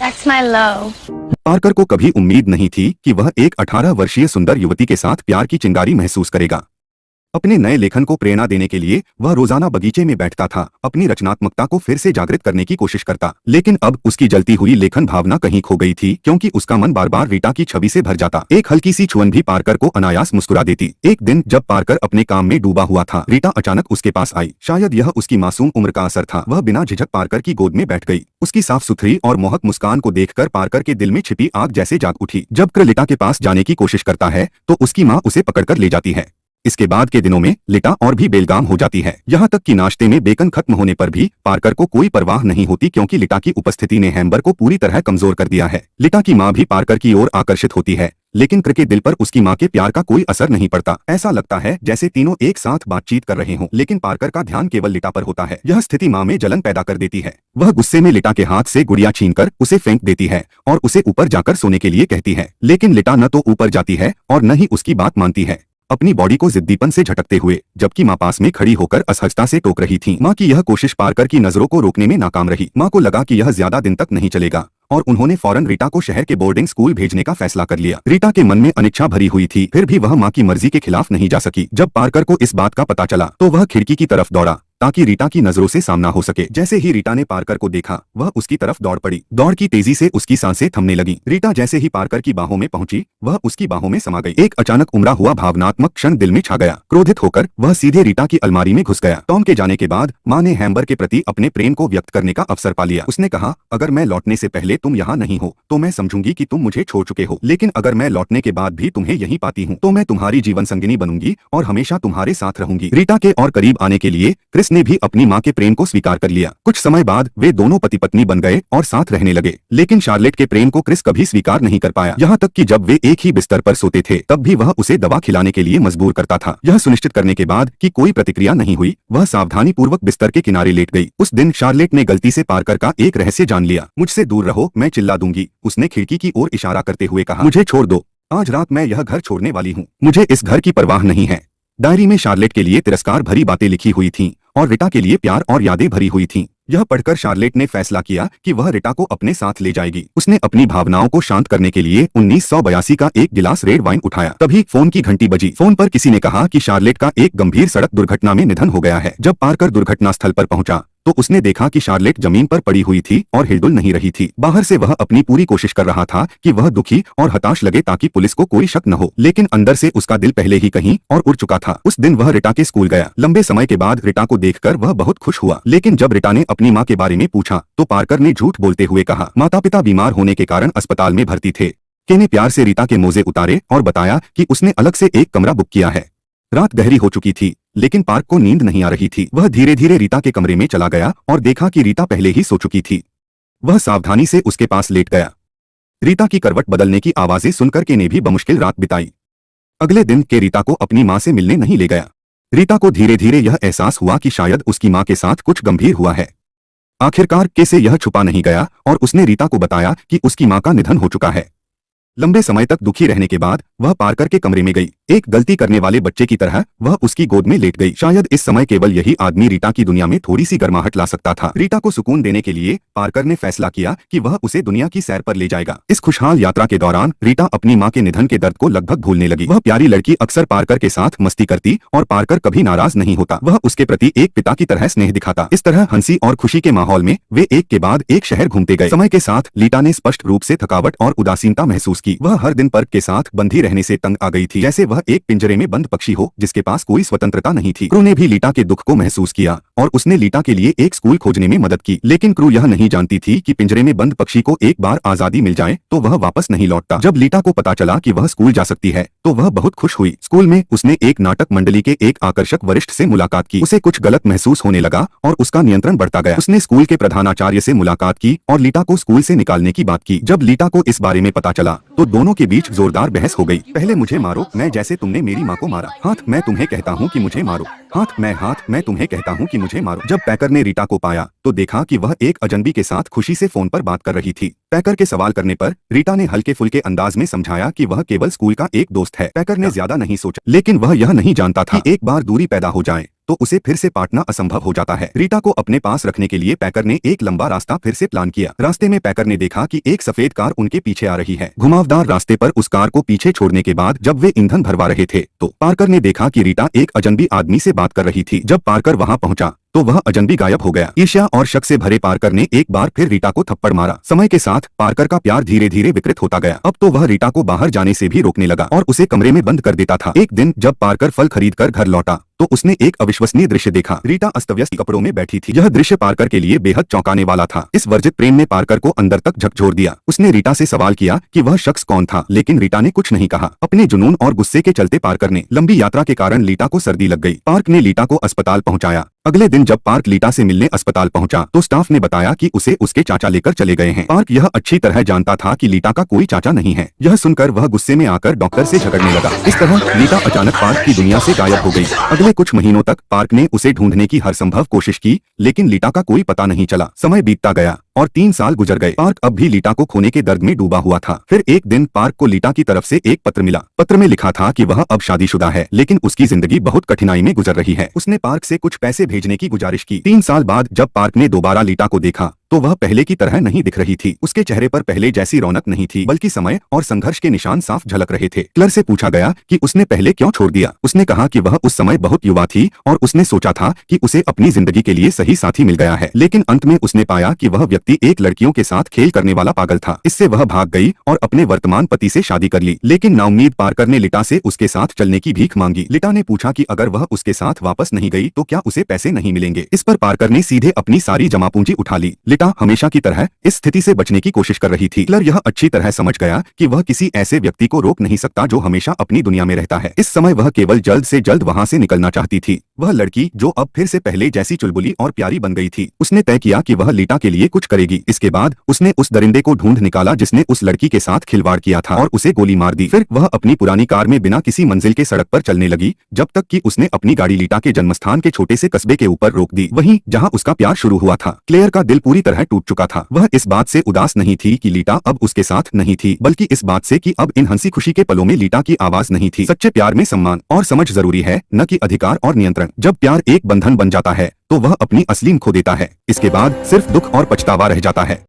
That's my love. Parker को कभी उम्मीद नहीं थी कि वह एक 18 वर्षीय सुंदर युवती के साथ प्यार की चिंगारी महसूस करेगा। अपने नए लेखन को प्रेरणा देने के लिए वह रोजाना बगीचे में बैठता था, अपनी रचनात्मकता को फिर से जागृत करने की कोशिश करता। लेकिन अब उसकी जलती हुई लेखन भावना कहीं खो गई थी, क्योंकि उसका मन बार बार रीटा की छवि से भर जाता। एक हल्की सी छुअन भी पार्कर को अनायास मुस्कुरा देती। एक दिन जब पार्कर अपने काम में डूबा हुआ था, रीटा अचानक उसके पास आई। शायद यह उसकी मासूम उम्र का असर था। वह बिना झिझक पार्कर की गोद में बैठ गई। उसकी साफ सुथरी और मोहक मुस्कान को देखकर पार्कर के दिल में छिपी आग जैसे जाग उठी। जब क्र लिटा के पास जाने की कोशिश करता है तो उसकी माँ उसे पकड़कर ले जाती है। इसके बाद के दिनों में लिटा और भी बेलगाम हो जाती है। यहाँ तक कि नाश्ते में बेकन खत्म होने पर भी पार्कर को कोई परवाह नहीं होती, क्योंकि लिटा की उपस्थिति ने हैम्बर को पूरी तरह कमजोर कर दिया है। लिटा की माँ भी पार्कर की ओर आकर्षित होती है, लेकिन क्र के दिल पर उसकी माँ के प्यार का कोई असर नहीं पड़ता। ऐसा लगता है जैसे तीनों एक साथ बातचीत कर रहे हों, लेकिन पार्कर का ध्यान केवल लिटा पर होता है। यह स्थिति माँ में जलन पैदा कर देती है। वह गुस्से में लिटा के हाथ से गुड़िया छीनकर उसे फेंक देती है और उसे ऊपर जाकर सोने के लिए कहती है। लेकिन लिटा न तो ऊपर जाती है और न ही उसकी बात मानती है, अपनी बॉडी को जिद्दीपन से झटकते हुए, जबकि माँ पास में खड़ी होकर असहजता से टोक रही थी। माँ की यह कोशिश पार्कर की नजरों को रोकने में नाकाम रही। माँ को लगा कि यह ज्यादा दिन तक नहीं चलेगा और उन्होंने फौरन रीटा को शहर के बोर्डिंग स्कूल भेजने का फैसला कर लिया। रीटा के मन में अनिच्छा भरी हुई थी, फिर भी वह माँ की मर्जी के खिलाफ नहीं जा सकी। जब पार्कर को इस बात का पता चला तो वह खिड़की की तरफ दौड़ा ताकि रीटा की नजरों से सामना हो सके। जैसे ही रीटा ने पार्कर को देखा, वह उसकी तरफ दौड़ पड़ी। दौड़ की तेजी से उसकी सांसें थमने लगी। रीटा जैसे ही पार्कर की बाहों में पहुंची, वह उसकी बाहों में समा गई। एक अचानक उमड़ा हुआ भावनात्मक क्षण दिल में छा गया। क्रोधित होकर वह सीधे रीटा की अलमारी में घुस गया। टॉम के जाने के बाद माँ ने हैम्बर के प्रति अपने प्रेम को व्यक्त करने का अवसर पा लिया। उसने कहा, अगर मैं लौटने से पहले तुम यहाँ नहीं हो तो मैं समझूंगी कि तुम मुझे छोड़ चुके हो, लेकिन अगर मैं लौटने के बाद भी तुम्हें यहीं पाती हूँ तो मैं तुम्हारी जीवन संगिनी बनूंगी और हमेशा तुम्हारे साथ रहूंगी। रीटा के और करीब आने के लिए क्रिस ने भी अपनी माँ के प्रेम को स्वीकार कर लिया। कुछ समय बाद वे दोनों पति पत्नी बन गए और साथ रहने लगे। लेकिन शार्लेट के प्रेम को क्रिस कभी स्वीकार नहीं कर पाया। यहाँ तक कि जब वे एक ही बिस्तर पर सोते थे तब भी वह उसे दवा खिलाने के लिए मजबूर करता था। यह सुनिश्चित करने के बाद कि कोई प्रतिक्रिया नहीं हुई, वह सावधानी पूर्वक बिस्तर के किनारे लेट गई। उस दिन शार्लेट ने गलती से पार्कर का एक रहस्य जान लिया। मुझसे दूर रहो, मैं चिल्ला दूंगी, उसने खिड़की की ओर इशारा करते हुए कहा। मुझे छोड़ दो, आज रात मैं यह घर छोड़ने वाली हूँ, मुझे इस घर की परवाह नहीं है। डायरी में शार्लेट के लिए तिरस्कार भरी बातें लिखी हुई थीं और रीटा के लिए प्यार और यादें भरी हुई थीं। यह पढ़कर शार्लेट ने फैसला किया कि वह रीटा को अपने साथ ले जाएगी। उसने अपनी भावनाओं को शांत करने के लिए 1982 का एक गिलास रेड वाइन उठाया। तभी फोन की घंटी बजी। फोन पर किसी ने कहा कि शार्लेट का एक गंभीर सड़क दुर्घटना में निधन हो गया है। जब पार्कर दुर्घटना स्थल पर पहुंचा तो उसने देखा कि शार्लेट जमीन पर पड़ी हुई थी और हिलडुल नहीं रही थी। बाहर से वह अपनी पूरी कोशिश कर रहा था कि वह दुखी और हताश लगे ताकि पुलिस को कोई शक न हो, लेकिन अंदर से उसका दिल पहले ही कहीं और उड़ चुका था। उस दिन वह रीटा के स्कूल गया। लंबे समय के बाद रीटा को देखकर वह बहुत खुश हुआ, लेकिन जब रीटा ने अपनी माँ के बारे में पूछा तो पार्कर ने झूठ बोलते हुए कहा, माता पिता बीमार होने के कारण अस्पताल में भर्ती थे। के ने प्यार से रीटा के मोजे उतारे और बताया कि उसने अलग से एक कमरा बुक किया है। रात गहरी हो चुकी थी, लेकिन पार्क को नींद नहीं आ रही थी। वह धीरे धीरे रीटा के कमरे में चला गया और देखा कि रीटा पहले ही सो चुकी थी। वह सावधानी से उसके पास लेट गया। रीटा की करवट बदलने की आवाजें सुनकर के ने भी बमुश्किल रात बिताई। अगले दिन के रीटा को अपनी माँ से मिलने नहीं ले गया। रीटा को धीरे धीरे यह एहसास हुआ कि शायद उसकी माँ के साथ कुछ गंभीर हुआ है। आखिरकार के से यह छुपा नहीं गया और उसने रीटा को बताया कि उसकी माँ का निधन हो चुका है। लंबे समय तक दुखी रहने के बाद वह पार्कर के कमरे में गई। एक गलती करने वाले बच्चे की तरह वह उसकी गोद में लेट गई। शायद इस समय केवल यही आदमी रीटा की दुनिया में थोड़ी सी गर्माहट ला सकता था। रीटा को सुकून देने के लिए पार्कर ने फैसला किया कि वह उसे दुनिया की सैर पर ले जाएगा। इस खुशहाल यात्रा के दौरान रीटा अपनी माँ के निधन के दर्द को लगभग भूलने लगी। वह प्यारी लड़की अक्सर पार्कर के साथ मस्ती करती और पार्कर कभी नाराज नहीं होता। वह उसके प्रति एक पिता की तरह स्नेह दिखाता। इस तरह हंसी और खुशी के माहौल में वे एक के बाद एक शहर घूमते गए। समय के साथ रीटा ने स्पष्ट रूप से थकावट और उदासीनता महसूस की। वह हर दिन के साथ बंधी रहने से तंग आ गई थी, जैसे वह एक पिंजरे में बंद पक्षी हो जिसके पास कोई स्वतंत्रता नहीं थी। क्रू ने भी लीटा के दुख को महसूस किया और उसने लीटा के लिए एक स्कूल खोजने में मदद की, लेकिन क्रू यह नहीं जानती थी कि पिंजरे में बंद पक्षी को एक बार आजादी मिल जाए तो वह वापस नहीं लौटता। जब लीटा को पता चला कि वह स्कूल जा सकती है तो वह बहुत खुश हुई। स्कूल में उसने एक नाटक मंडली के एक आकर्षक वरिष्ठ से मुलाकात की। उसे कुछ गलत महसूस होने लगा और उसका नियंत्रण बढ़ता गया। उसने स्कूल के प्रधानाचार्य से मुलाकात की और लीटा को स्कूल से निकालने की बात की। जब लीटा को इस बारे में पता चला तो दोनों के बीच जोरदार बहस हो गई। पहले मुझे मारो, मैं जैसे तुमने मेरी माँ को मारा। हाथ, मैं तुम्हें कहता हूँ कि मुझे मारो। हाथ मैं तुम्हें कहता हूँ कि मुझे मारो। जब पैकर ने रीटा को पाया तो देखा कि वह एक अजनबी के साथ खुशी से फोन पर बात कर रही थी। पैकर के सवाल करने पर रीटा ने हल्के फुल्के अंदाज में समझाया कि वह केवल स्कूल का एक दोस्त है। पैकर ने ज्यादा नहीं सोचा, लेकिन वह यह नहीं जानता था कि एक बार दूरी पैदा हो जाए तो उसे फिर से पाटना असंभव हो जाता है। रीटा को अपने पास रखने के लिए पैकर ने एक लंबा रास्ता फिर से प्लान किया। रास्ते में पैकर ने देखा कि एक सफेद कार उनके पीछे आ रही है। घुमावदार रास्ते पर उस कार को पीछे छोड़ने के बाद जब वे ईंधन भरवा रहे थे तो पार्कर ने देखा कि रीटा एक अजनबी आदमी से बात कर रही थी। जब पार्कर वहां पहुंचा तो वह अजनबी गायब हो गया। ईर्ष्या और शक से भरे पार्कर ने एक बार फिर रीटा को थप्पड़ मारा। समय के साथ पार्कर का प्यार धीरे धीरे विकृत होता गया। अब तो वह रीटा को बाहर जाने से भी रोकने लगा और उसे कमरे में बंद कर देता था। एक दिन जब पार्कर फल खरीदकर घर लौटा तो उसने एक अविश्वसनीय दृश्य देखा। रीटा अस्तव्यस्त कपड़ों में बैठी थी। यह दृश्य पार्कर के लिए बेहद चौंकाने वाला था। इस वर्जित प्रेम ने पार्कर को अंदर तक झकझोर दिया। उसने रीटा से सवाल किया कि वह शख्स कौन था, लेकिन रीटा ने कुछ नहीं कहा। अपने जुनून और गुस्से के चलते पार्कर ने लंबी यात्रा के कारण रीटा को सर्दी लग गई। पार्क ने रीटा को अस्पताल पहुंचाया। अगले दिन जब पार्क रीटा से मिलने अस्पताल पहुंचा तो स्टाफ ने बताया कि उसे उसके चाचा लेकर चले गए हैं। पार्क यह अच्छी तरह जानता था कि रीटा का कोई चाचा नहीं है। यह सुनकर वह गुस्से में आकर डॉक्टर से झगड़ने लगा। इस तरह रीटा अचानक पार्क की दुनिया से गायब हो गई। अगले कुछ महीनों तक पार्क ने उसे ढूंढने की हर संभव कोशिश की, लेकिन रीटा का कोई पता नहीं चला। समय बीतता गया और 3 साल गुजर गए। पार्क अब भी रीटा को खोने के दर्द में डूबा हुआ था। फिर एक दिन पार्क को रीटा की तरफ से एक पत्र मिला। पत्र में लिखा था कि वह अब शादीशुदा है, लेकिन उसकी जिंदगी बहुत कठिनाई में गुजर रही है। उसने पार्क से कुछ पैसे भेजने की गुजारिश की। 3 साल बाद जब पार्क ने दोबारा रीटा को देखा तो वह पहले की तरह नहीं दिख रही थी। उसके चेहरे पर पहले जैसी रौनक नहीं थी, बल्कि समय और संघर्ष के निशान साफ झलक रहे थे। क्लर से पूछा गया कि उसने पहले क्यों छोड़ दिया। उसने कहा कि वह उस समय बहुत युवा थी और उसने सोचा था कि उसे अपनी जिंदगी के लिए सही साथी मिल गया है, लेकिन अंत में उसने पाया कि वह व्यक्ति एक लड़कियों के साथ खेल करने वाला पागल था। इससे वह भाग गई और अपने वर्तमान पति से शादी कर ली। लेकिन नाउम्मीद पार्कर ने लीटा से उसके साथ चलने की भीख मांगी। लीटा ने पूछा कि अगर वह उसके साथ वापस नहीं गई तो क्या उसे पैसे नहीं मिलेंगे। इस पर पार्कर ने सीधे अपनी सारी जमा पूंजी उठा ली। लीटा हमेशा की तरह इस स्थिति से बचने की कोशिश कर रही थी। क्लर यह अच्छी तरह समझ गया कि वह किसी ऐसे व्यक्ति को रोक नहीं सकता जो हमेशा अपनी दुनिया में रहता है। इस समय वह केवल जल्द से जल्द वहां से निकलना चाहती थी। वह लड़की जो अब फिर से पहले जैसी चुलबुली और प्यारी बन गई थी। उसने तय किया कि वह लीटा के लिए कुछ करेगी। इसके बाद उसने उस दरिंदे को ढूंढ निकाला जिसने उस लड़की के साथ खिलवाड़ किया था और उसे गोली मार दी। फिर वह अपनी पुरानी कार में बिना किसी मंजिल के सड़क पर चलने लगी, जब तक कि उसने अपनी गाड़ी लीटा के जन्मस्थान के छोटे से कस्बे के ऊपर रोक दी, वहीं जहां उसका प्यार शुरू हुआ था। क्लेयर का दिल पूरी तरह टूट चुका था। वह इस बात से उदास नहीं थी कि लीटा अब उसके साथ नहीं थी, बल्कि इस बात से कि अब इन हंसी खुशी के पलों में लीटा की आवाज नहीं थी। सच्चे प्यार में सम्मान और समझ जरूरी है, न कि अधिकार और नियंत्रण। जब प्यार एक बंधन बन जाता है तो वह अपनी असली खो देता है। इसके बाद सिर्फ दुख और पछतावा रह जाता है।